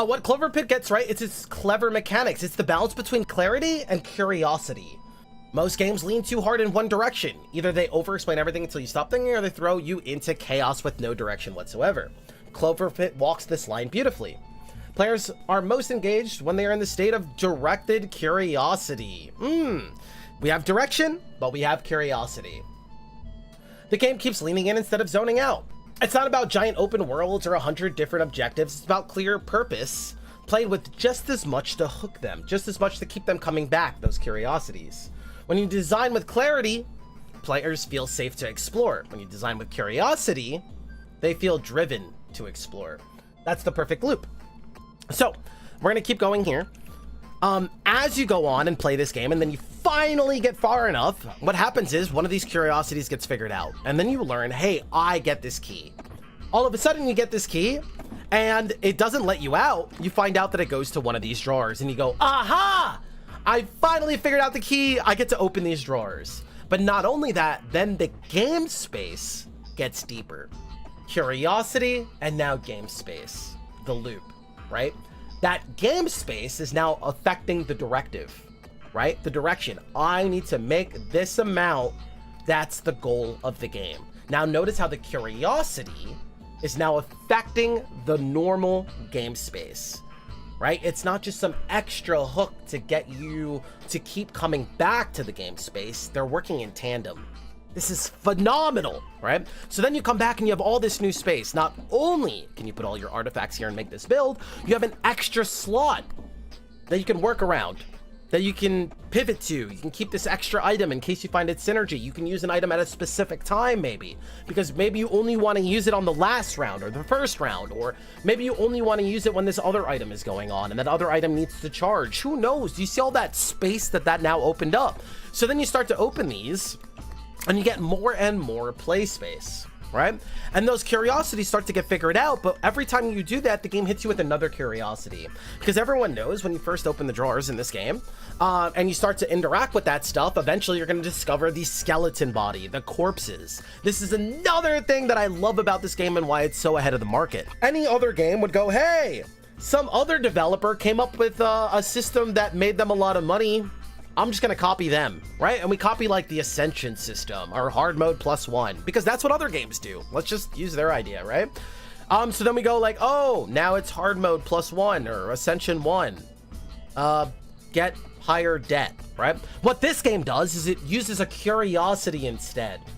What Cloverpit gets right, it's its clever mechanics. It's the balance between clarity and curiosity. Most games lean too hard in one direction. Either they over-explain everything until you stop thinking, or they throw you into chaos with no direction whatsoever. Cloverpit walks this line beautifully. Players are most engaged when they are in the state of directed curiosity. We have direction, but we have curiosity. The game keeps leaning in instead of zoning out. It's not about giant open worlds or 100 different objectives. It's about clear purpose, played with just as much to hook them, just as much to keep them coming back, those curiosities. When you design with clarity, players feel safe to explore. When you design with curiosity, they feel driven to explore. That's the perfect loop. So we're gonna keep going here. As you go on and play this game, and then you finally get far enough, what happens is one of these curiosities gets figured out, and then you learn, hey, I get this key. All of a sudden you get this key, and it doesn't let you out. You find out that it goes to one of these drawers, and you go, aha! I finally figured out the key. I get to open these drawers. But not only that, then the game space gets deeper. Curiosity, and now game space. The loop, right? That game space is now affecting the directive, right? The direction. I need to make this amount. That's the goal of the game. Now notice how the curiosity is now affecting the normal game space, right? It's not just some extra hook to get you to keep coming back to the game space. They're working in tandem. This is phenomenal, right? So then you come back and you have all this new space. Not only can you put all your artifacts here and make this build, you have an extra slot that you can work around, that you can pivot to. You can keep this extra item in case you find its synergy. You can use an item at a specific time, maybe, because maybe you only want to use it on the last round or the first round, or maybe you only want to use it when this other item is going on and that other item needs to charge. Who knows? You see all that space that now opened up. So then you start to open these, and you get more and more play space, right? And those curiosities start to get figured out, but every time you do that, the game hits you with another curiosity. Because everyone knows when you first open the drawers in this game, and you start to interact with that stuff, eventually you're going to discover the skeleton body, the corpses. This is another thing that I love about this game and why it's so ahead of the market. Any other game would go, hey, some other developer came up with a system that made them a lot of money. I'm just gonna copy them, right? And we copy like the Ascension system or hard mode +1 because that's what other games do. Let's just use their idea, right? So then we go like, oh, now it's hard mode +1 or Ascension 1. Get higher debt, right? What this game does is it uses a curiosity instead.